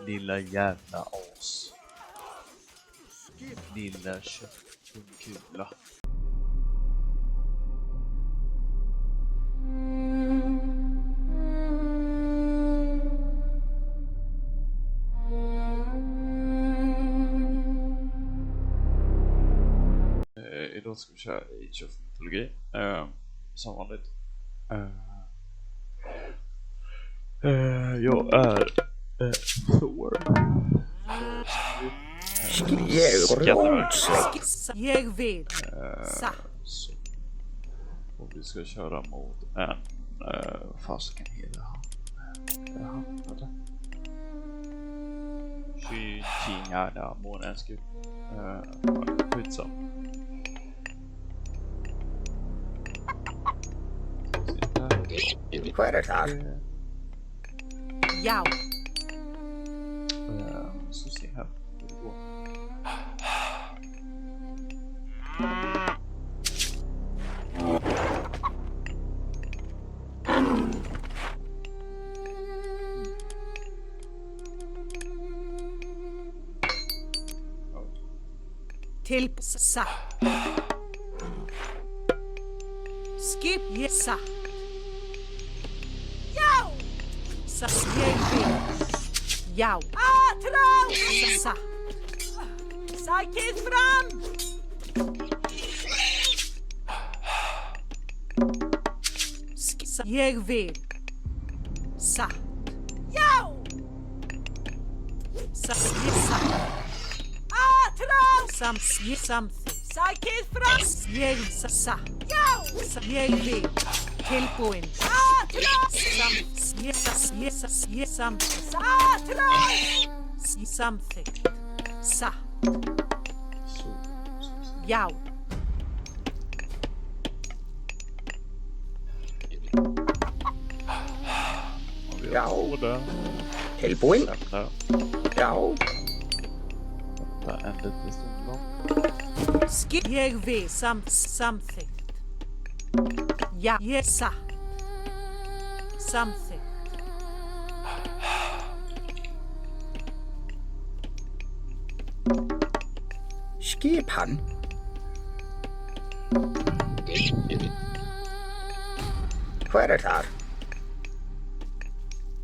Lilla jävla as. Lilla köttpungkula. Idag ska vi köra Age of Mythology. Som vanligt. Jag är Thor. Jag vill. Och vi ska köra mot en fasiken heter han. Kynkingärda månenskur. Skitsam. Vad är det här? Ja. Så se här hur det går. Till sa. Skip yesa. Ja. Sa jag. Ja. Atro. Sa. Psykid fram. Skissa. Jag vill. Sa. Ja. Sa yesa. Something. Psykid fram. Jag sa. Ja. Jag vill. Tillpoint. Something. Sa. Ja. Ja. Tillpoint. Ja. Det är en liten stund lång. Jag vill something. Ja, yes. Something. Skip han. Vad är det här?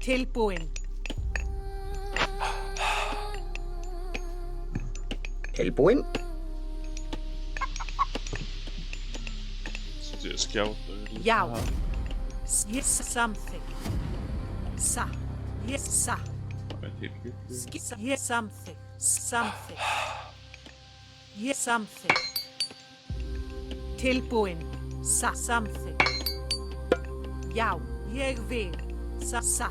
Tillpoint. Tillpoint. Så det är scouter. Ja. Yes, something. Sa. Yes, sa. Skissa. Yes, something. Something. Yes, something. Tillpoint. Sa. Something. Ja. Jag vill. Sa.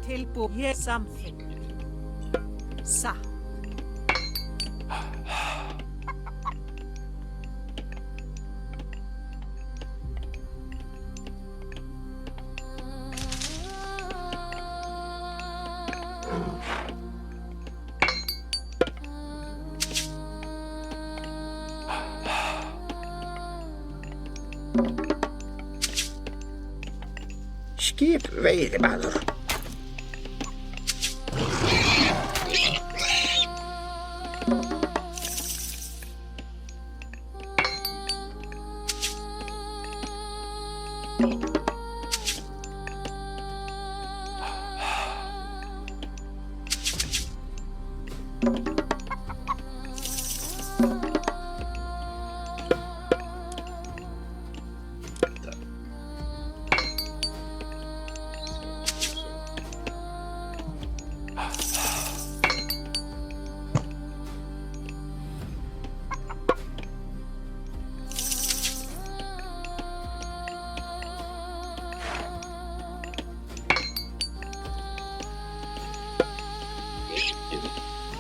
Tillpoint. Yes, something. Sa. Skip veidemäður.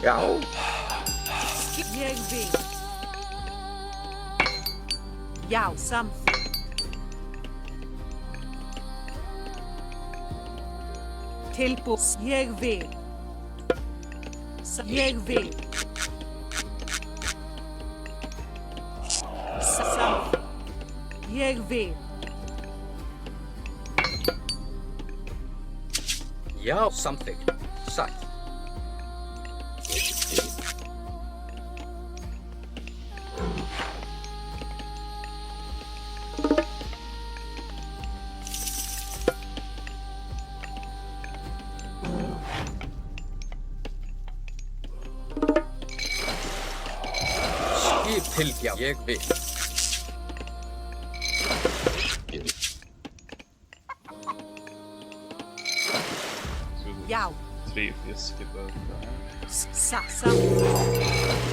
Ja. Jag vill. Ja, something. Tillpås. Jag vill. Jag vill. Something. Jag vill. Já, samþykkt. Satt. Skip fylgja, ég vil. Já. 3 fiskeböter. Samþykkt.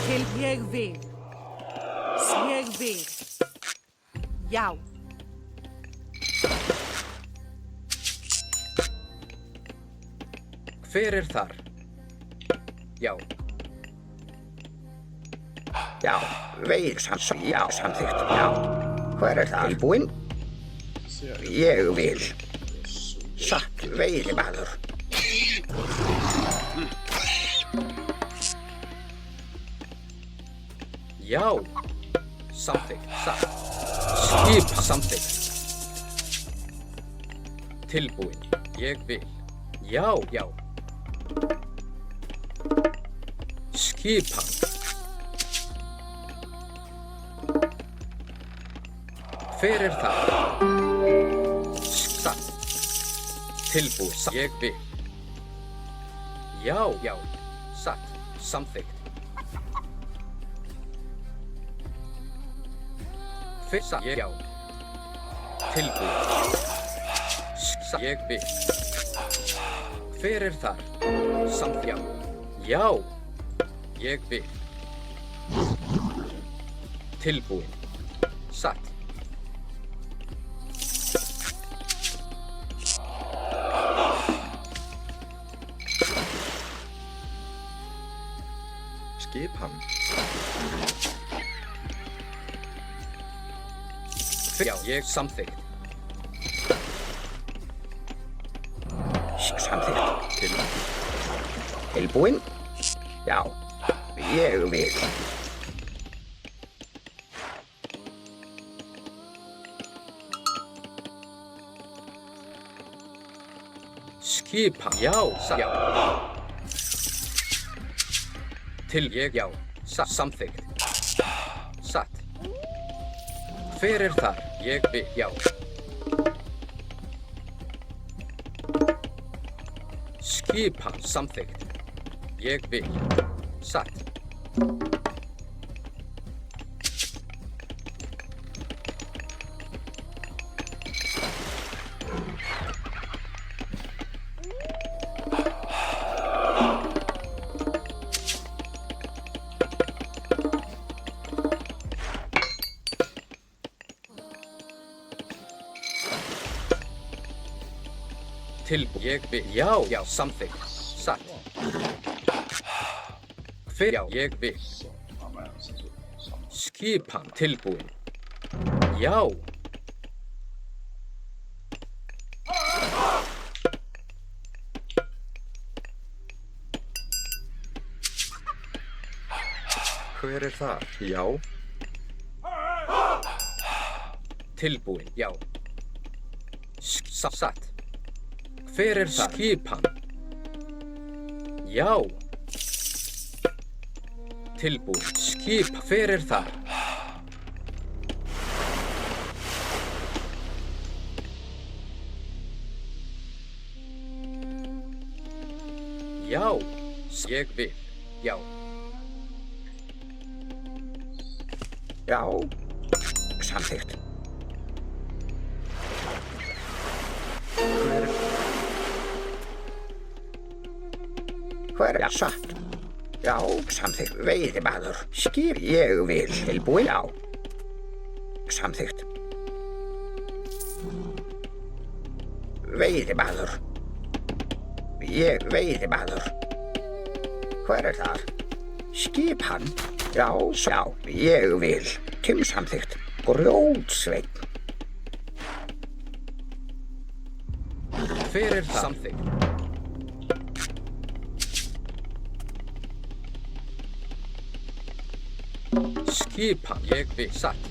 Til ég vil. Ég vil. Já. Hver er þar? Já. Já, já, samþykkt, já. Hver er það? Tilbúinn? Ég vil. Satt, veiðimaður. Já. Samþykkt. Satt. Skip samþykkt. Tilbúinn. Ég vil. Já, já. Skipan. Hver er það? Satt. Tilbúið. Ég vil. Já, já. Satt. Samþykkt. Hver satt? Já. Tilbúið. Satt. Ég vil. Hver er þar? Samþykkt. Já. Ég vil. Tilbúið. Satt. Skipan. Já, ég samþykkt. Samþykkt. Tilbúinn? Já, ég vil. Skipan. Já, já. Til ég, já. Samþykkt. Satt. Hver er þar? Ég vil, já. Skipan. Samþykkt. Ég vil. Satt. Tilbúið. Ég vil. Já, já. Samþykkt. Satt. Hver? Já, ég vil. Skipan. Tilbúið. Já. Hver er þar? Já. Tilbúið. Já. Satt. Hver er þar? Skipan. Já. Tilbúið. Skip. Hver er þar? Já. Ég vil. Já. Já. Samþykkt. Hver er satt? Já, samþykkt. Veiðimaður. Skip. Ég vil. Tilbúinn? Já. Samþykkt. Veiðimaður. Veiðimaður. Hver er þar? Skipan. Já, já. Ég vil. Samþykkt. Grjótsveinn. Hver er það? Samþykkt. Skipan. Ég vil. Satt.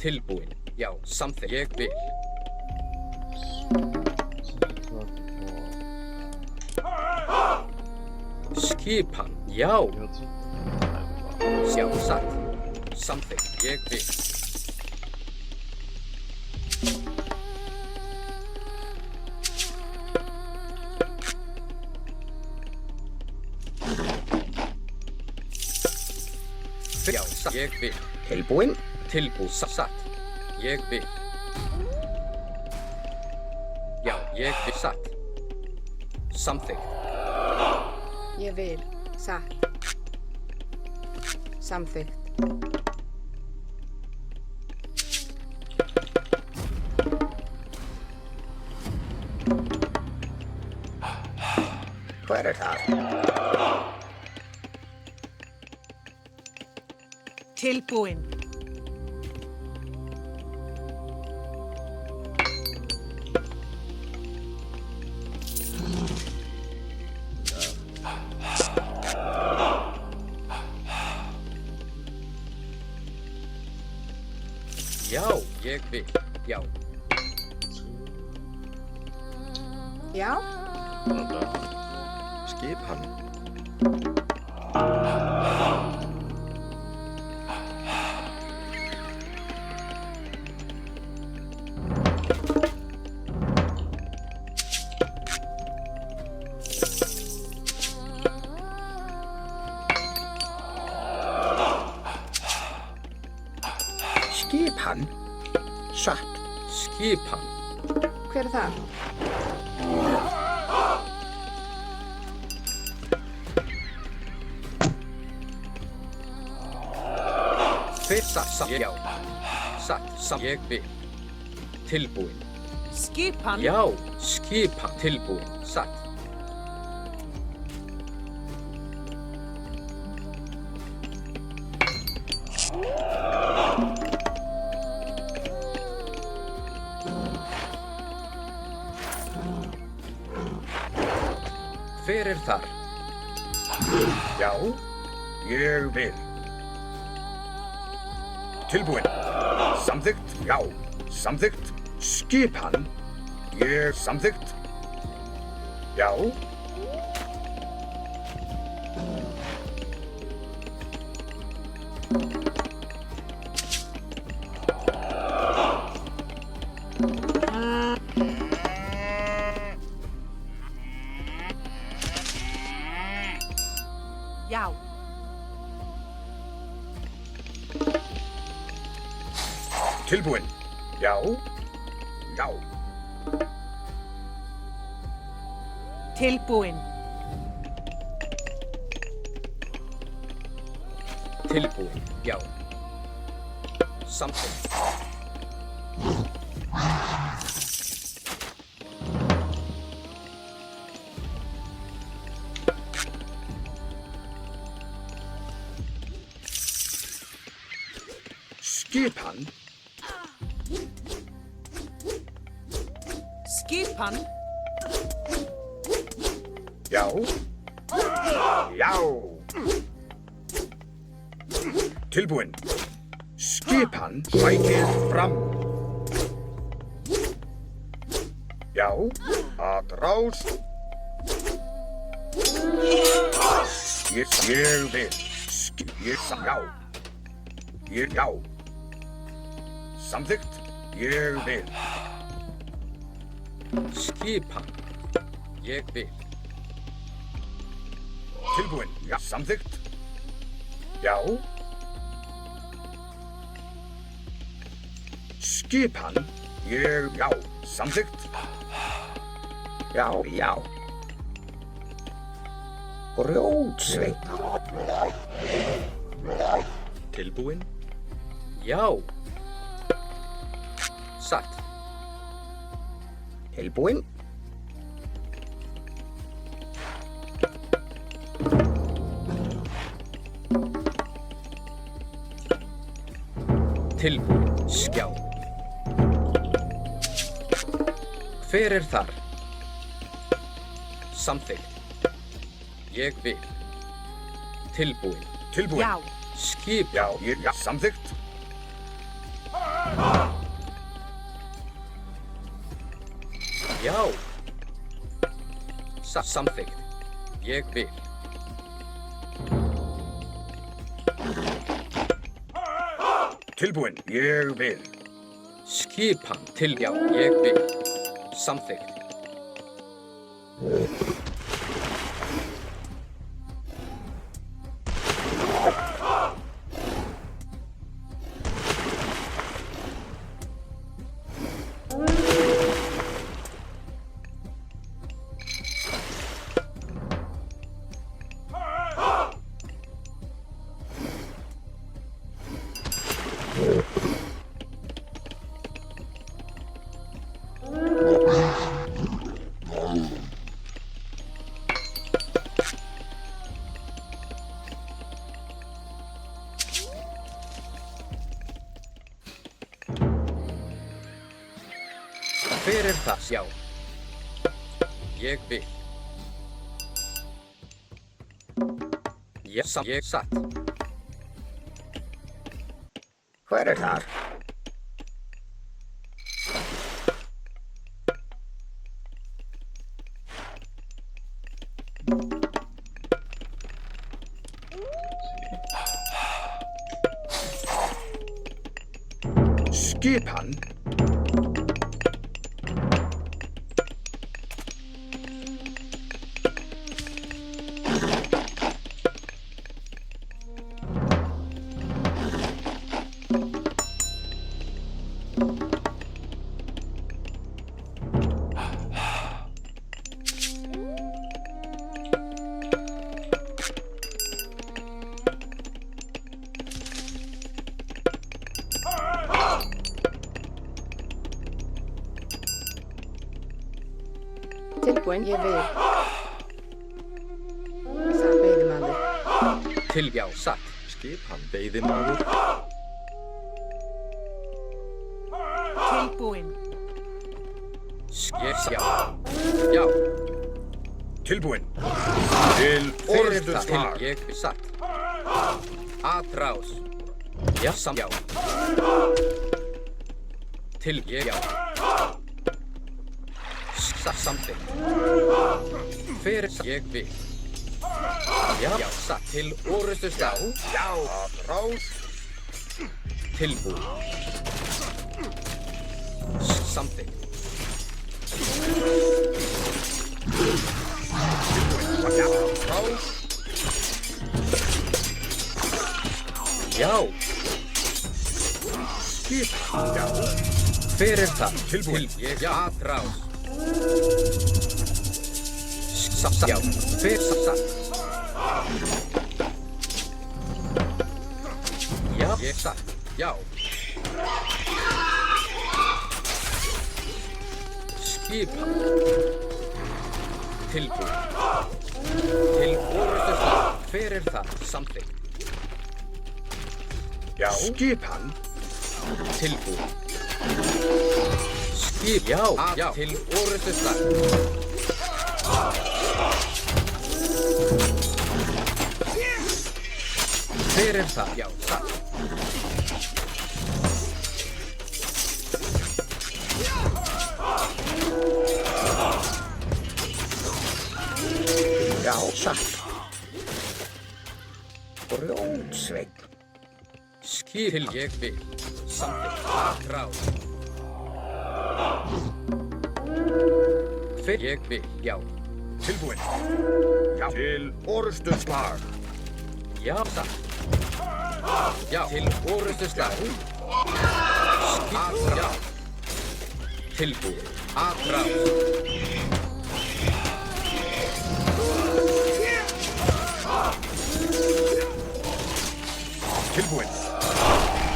Tilbúin. Já, samþykkt. Ég vil. Skipan. Já. Já, satt. Samþykkt. Ég vil. Já, satt. Ég vil. Tilbúin. Tilbúið. Satt. Ég vil. Já, ég vil. Satt. Samþykkt. Ég vil. Satt. Samþykkt. Hver það? Tilbúin. Já, ég vil. Já. Já. Skipan. Skipan. Satt. Skipan. Hver er það? Satt. Já. Satt. Ég vil. Tilbúin. Skipan. Já. Skipan. Tilbúin. Satt. Hver er þar? Já, ég vil. Tilbúin. Samþykkt. Já, samþykkt. Skipan. Ég samþykkt. Já. Já. Tilbúin. Já. Já. Tilbúin. Tilbúin. Já. Samþykkt. Skipan. Skipan. Já. Já. Tilbúin. Skipan. Sækið fram. Já. Að rás. Ég vil. Já. Já. Samþykkt. Ég vil. Skipan. Ég vil. Tilbúin. Já. Samþykkt. Já. Skipan. Já. Samþykkt. Já, já. Grjótsveinn. Tilbúin. Já. Satt. Tilbúin. Tilbúin. Skjá. Hver er þar? Samþykkt. Ég vil. Tilbúin. Tilbúin. Já. Skip. Já, samþykkt. Já. Samþykkt. Ég vil. Tilbúinn. Ég vil. Skipan til já. Ég vil. Samþykkt. Hver það? Já. Ég vil. Ég satt. Hver þar? Skipan. Tilbúinn. Ég vil. Satt veiðimaður. Til já. Satt. Skipan veiðimaður. Tilbúinn. Ég já. Já. Tilbúinn. Til orðstu svar. Ég satt. Atrás. Já. Já. Til ég já. Samþykkt. Fyrir ég vil. Já. Satt. Til orðstu stað. Já. Atrás. Tilbúin. Samþykkt. Atrás. Já. Skipan. Já. Fyrir það. Tilbúin. Til ég já. Atrás. Satt. Já. Fyrir satt. Já. Ég satt. Já. Skipan. Tilbúin. Til orðstu stað. Fyrir það. Samþykkt. Já. Skipan. Tilbúin. Skip. Já. Já. Til orðstu stað. Fyrir það. Já. Satt. Já. Satt. Grjótsveinn. Skip. Til ég vil. Samþykkt. Atrás. Fyrir ég vil. Já. Tilbúinn. Já. Til orðstu svar. Já. Satt. Já. Til orðstu stað. Skip. Já. Tilbúin. Atrás. Tilbúinn.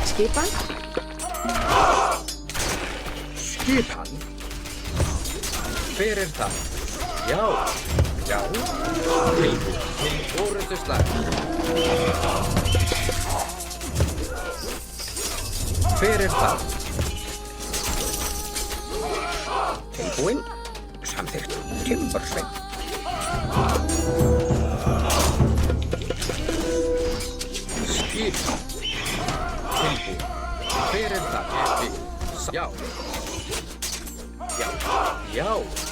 Skipan. Skipan. Fyrir það. Já. Já. Tilbúin. Til orðstu slag. Fyrir það. Tilbúinn. Samþykkt. Timbursveinn. Skipan. Tilbúin. Fyrir það. Já. Já. Já.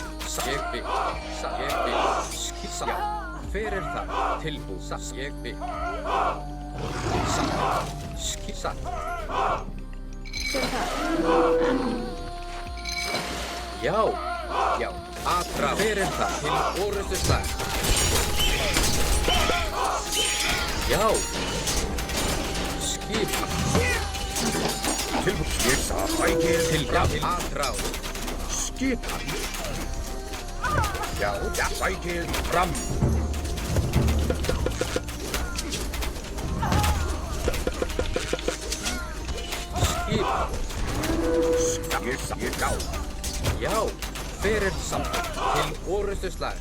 já. Hver það? Tilbúið. Satt. Ég vil. Satt. Satt. Hver er það? Já. Já. Atrá. Hver það? Til orrustu slag. Já. Skipan. Tilbúin. Ég sá sækir. Til atrá. Skipan. Já, já, sækir fram. Skipan. Ég já. Já. Hver samt. Til orrustu slag.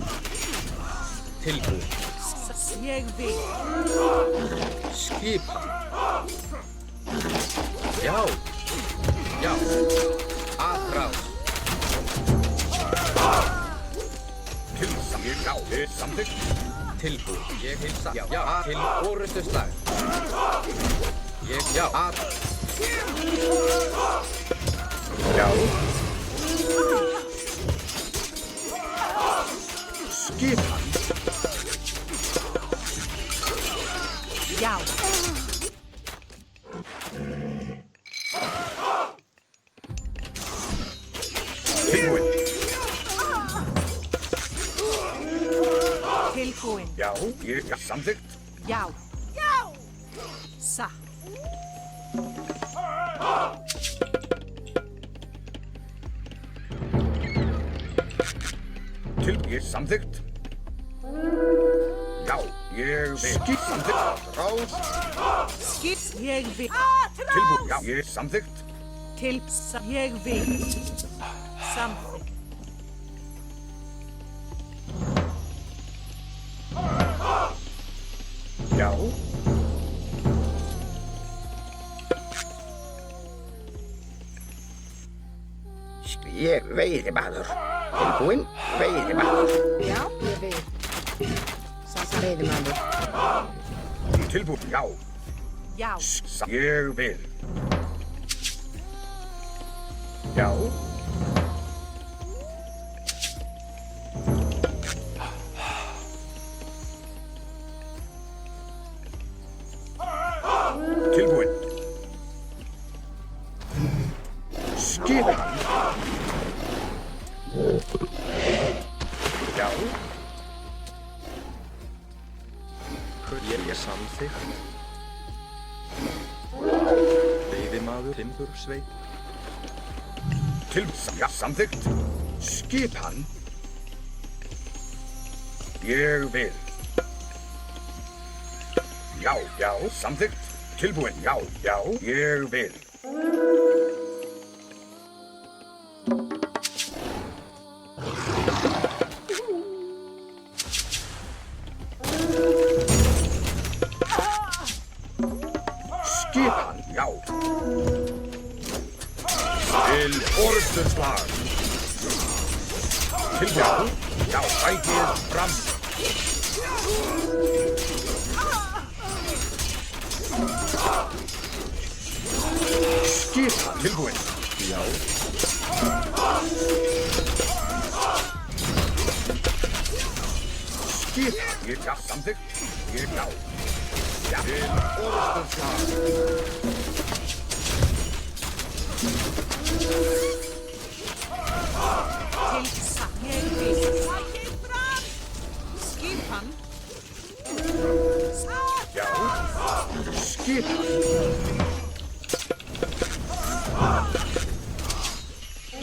Tilbúið. Ég vil. Skipan. Já. Já. Atrás. Ég já, samþykkt. Tilbúið. Ég hilsa. Já. Já. Til orrustu slag. Ég já. Já. Skipan. Já. Tilbúin. Tilbúin. Já, ég samþykkt. Já. Já. Satt. Ég samþykkt. Já, ég vil. Skip samþykkt. Rás. Skip. Ég vil. Tilbúin. Já, ég samþykkt. Ég vil. Samþykkt. Já. Ég veiðimaður. Tilbúin, veiðimaður. Já, ég vil. Sassa veiðimaður. Tilbúin, já. Já. Ég vil. Já. Tilbúin. Skipan. Já. Ég samþykkt. Veiðimaður timbursveit. Já, samþykkt. Skipan. Ég vil. Já, já, samþykkt. Tilbúin, já, já, ég vil. Skipan, já. Til orðsturslag. Til já, já, sækið fram. Skipan, tilbúin. Já. Skipan, ég já, samþykkt. Ég já. Já, til orðsturslag. Til satt. Ég vil. Sækir fram. Skipan. Satt. Já. Skipan.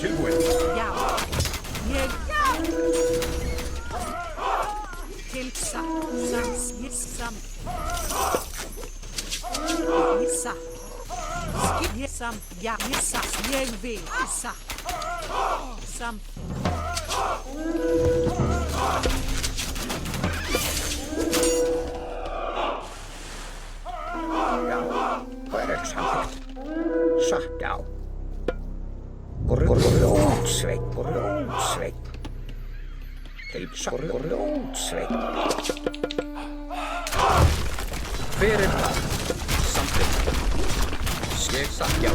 Tilbúin. Já. Ég. Já. Til satt. Satt. Ég samt. Ég satt. Skip. Ég samt. Já. Ég satt. Ég vil. Satt. Samt. Já, hvað er samþykkt? Satt, já. Grjótsveit. Grjótsveit. Hver það? Samþykkt. Ég satt, já.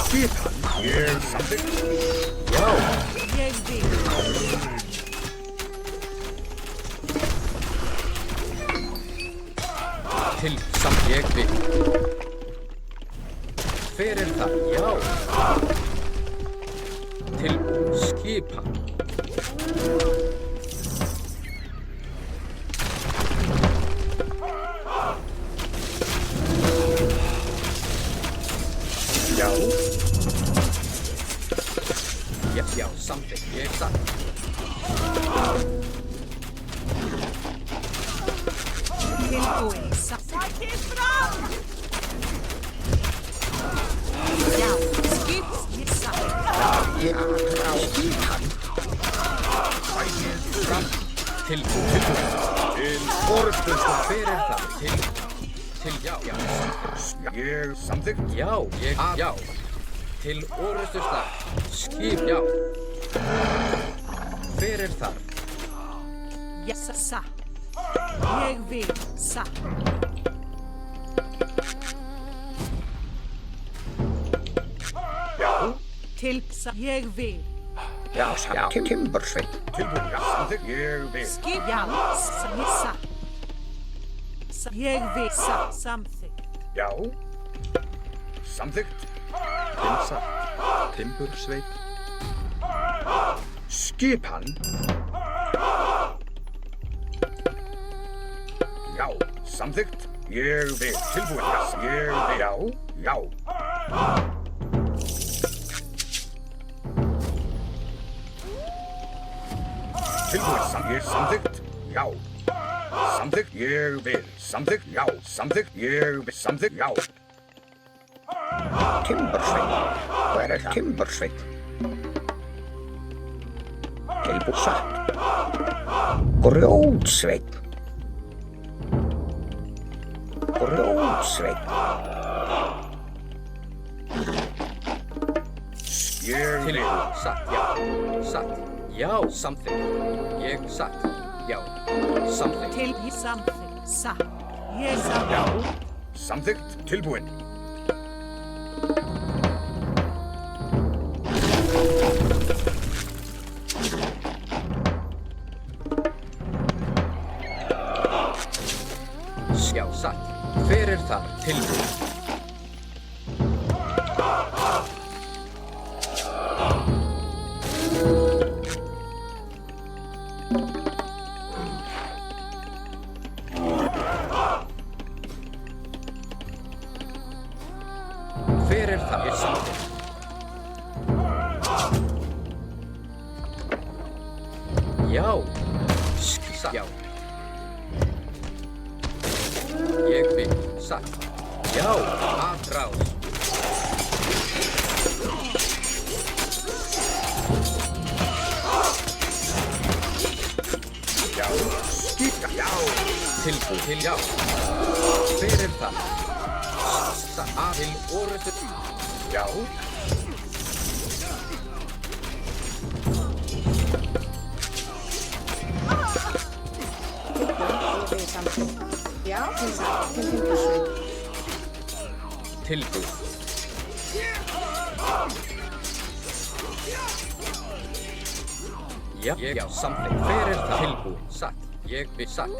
Skipan, ég samþykkt. Já. Ég vil. til samt ég vil. Hver það? Já. Tilbúin skipan. Já. Já, samþykkt, ég satt. Tilbúin, sækið fram! Já, skips, ég satt. Tilbúin. Til orðstöðsvar. Hver það? Til já. Ég samþykkt. Já, já. Til orðstöðsvar. Skip, já. Hver það? Ég satt. Ég vil, satt. Já. Til, ég vil. Já, Timbersveit. Tilbúin, já, samþykkt. Ég vil. Skip, já, ég satt. Ég vil, satt, samþykkt. Já. Samþykkt. Timsa. Timbursveit. Skipan. Já, samþykkt. Ég vil. Tilbúin, já, ég vil. Já. Tilbúin, ég samþykkt. Já. Samþykkt, ég vil. Samþykkt, já. Samþykkt, ég vil. Samþykkt, já. Timbersveit. Hver það? Timbersveit. Tilbúin, satt. Grjótsveit. Grjótsveit. Ég vil. Tilbúin, satt, já. Satt. Já, samþykkt. Ég satt. Já, samþykkt. Til, ég samþykkt, satt. Ég satt. Já. Samþykkt, tilbúin. Já, satt. Hver það? Tilbúin. Hver það? Ég samþykkt. Já. Satt. Já. Ég vil. Satt. Já. Aðrás. Já. Skika, já. Tilbúin til já. Hver það? Satt. Til orðstöð. Já. Já, Timsa. Timbursveit. Tilbúin. Já, samþykkt. Hver það? Tilbúin. Satt. Ég vil. Satt.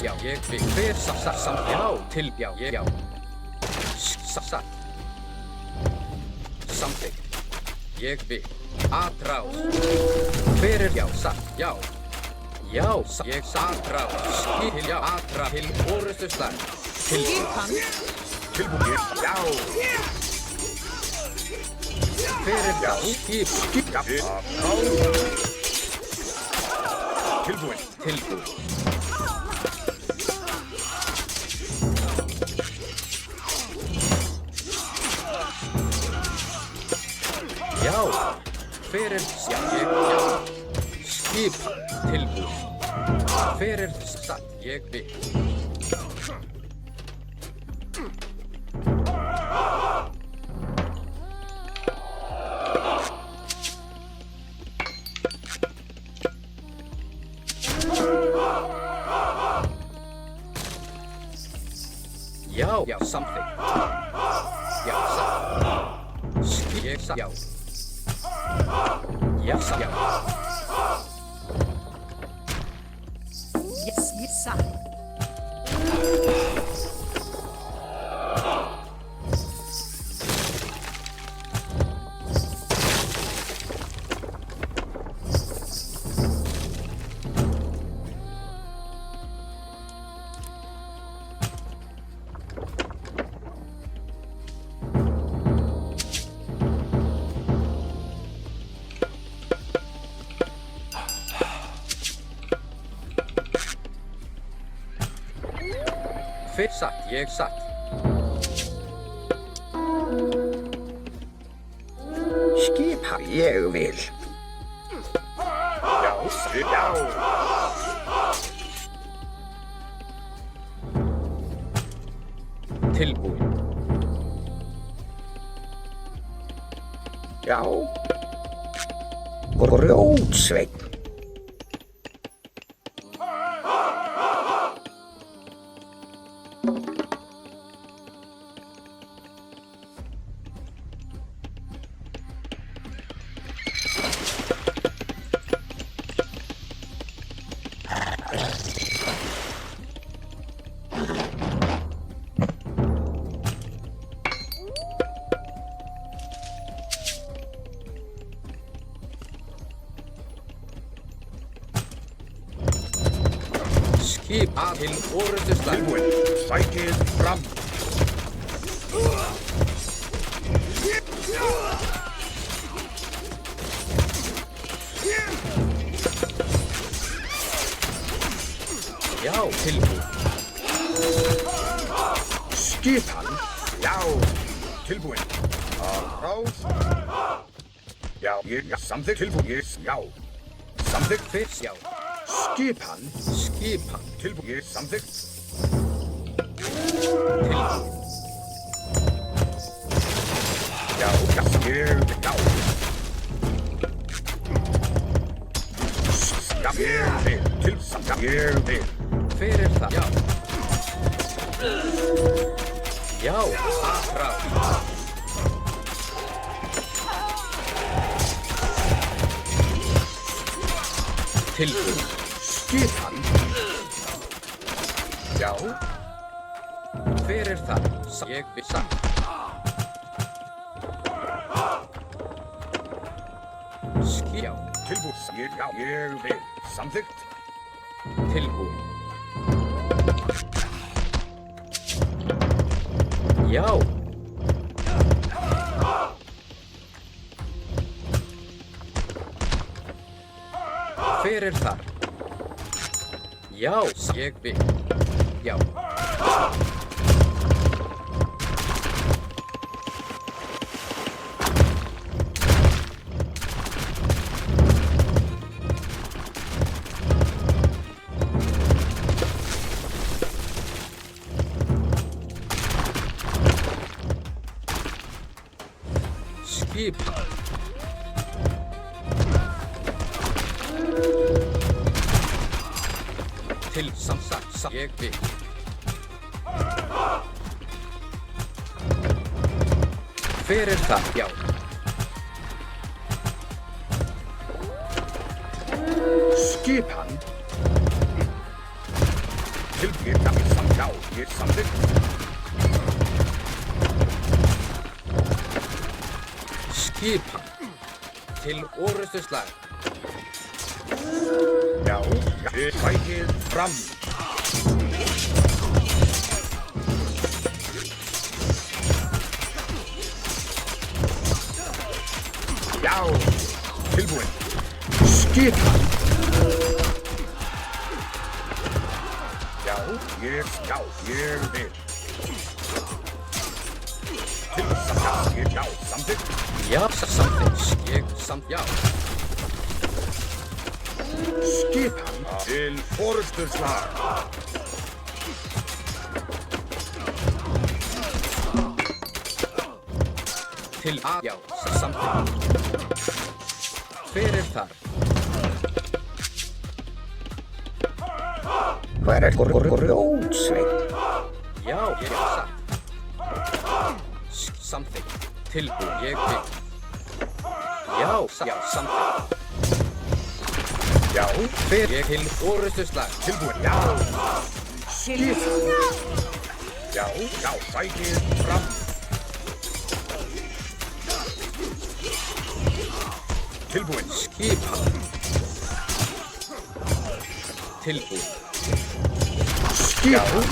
Já, ég vil. Hver satt. Já, til. Já. Satt. Samþykkt. Ég vil. Aðrás. Hver já, satt. Já. Já, satt. Ég aðrás. Skip, já, aðrás. Til orðstöðsvar. Skipan. Tilbúin, já. Hver já, skip. Já. Tilbúin. Tilbúin. Já, hver já, ég, já. Skip, tilbúin. Hver satt, ég vil. Já, samþykkt. Já, satt. Ég satt. Já. Já, já. Yes, yes, sir. Fyrst satt, ég satt. Skipa ég vil. Já, já. Tilbúin. Já. Grjótsveinn. Skipa til orrustuslag. Tilbúin. Sækið fram. Já, tilbúin. Skipan. Já. Tilbúin. Ráð. Já, ég samþykkt. Tilbúin. Já. Samþykkt. Fyrst, já. Skipan. Skipan. Tilbúin. Ég samþykkt. Tilbúin. Já, ég, já. Já, ég vil. Já, ég vil. Hver er það? Já. Já, aðráð. Tilbúin. Skipan. Já. Hver er það? Ég vil satt. Já. Tilbúin. Já, ég vil. Samþykkt. Tilbúin. Já. Hver er þar? Já, ég vil. Já. Skipa. Til samsagt, ég vil. Hver er það? Já. Skipan. Tilbúin. Já, ég samþykkt. Skipan. Til orrustuslag. Já, sækið fram. Já, tilbúin. Skipan. Já, ég vil. Já, samþykkt. Já, samþykkt. Ég já. Skipan til orrustuslag. Til já, samþykkt. Hver er þar? Hver er grjótsveinn? Já, ég satt. Samþykkt. Tilbúin, ég vil. Já, samþykkt. Já, Fer ég til orustuslag. tilbúin, já. Já, já, sækið fram. Tilbúin, Skipan. Tilbúin. skipan.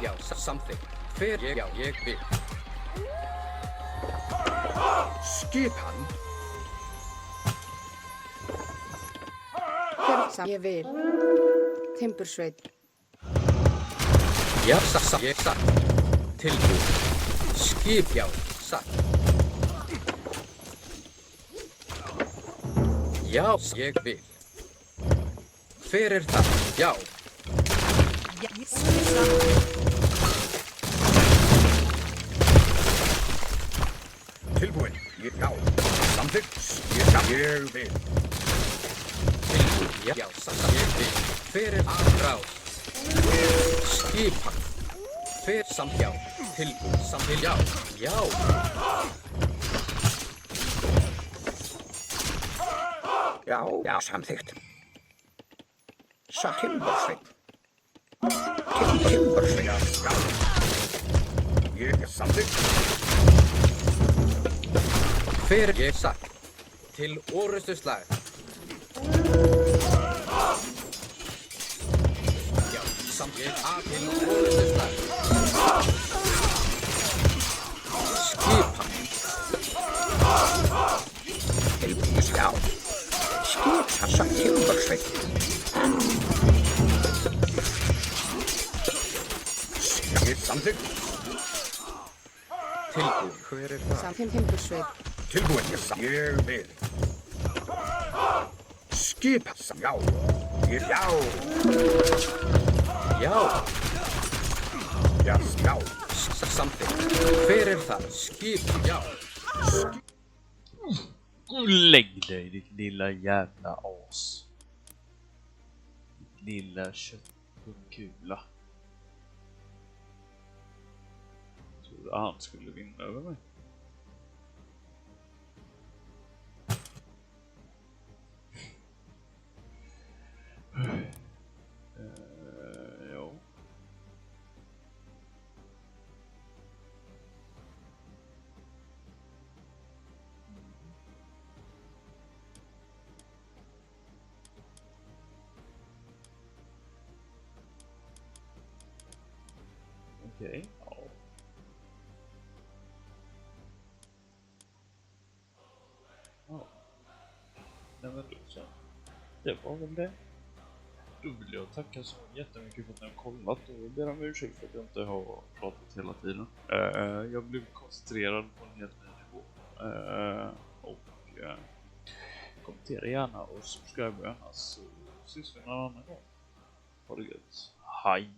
Já, samþykkt. Fer ég, já, ég vil. Skipan, Ég vil. Timbursveit. Já, ég satt. Tilbúin. Skip, já, satt. Já, ég vil. Hver það? Já, tilbúin, já. Samþykkt, skipan, ég vil. tilbúin. Já, satt. Ég vil. Hver aðráð? Skipan. Hver samt, já. Tilbúin, samt til, já. Já, Já, já, samþykkt. Timbursveit. Timbursveit, já. Ég er samþykkt. hver ég satt. Til orustuslag. Já, samt ég að til orustuslag. Skipan. Tilbúin, já. Skipan, timbursveit. Ég er samþykkt. Tilbúin. Hver það? Timbursveit. Tilbúin, ég vil. Skipan, já. Já. Já, Já, já. samþykkt. Hver það? Skipan, já. Lägg dig ditt lilla jävla as. Ditt lilla köttpungkula. Trodde han skulle vinna över mig. Jo. Okej, ja. Ja. Nej men då så. Det var väl det. Då vill jag tacka så jättemycket för att ni har kollat och ber om ursäkt för att jag inte har pratat hela tiden. Jag blev koncentrerad på en helt ny nivå. Kommentera gärna och subscribe gärna så syns vi någon annan gång. Ha det gött. Hej!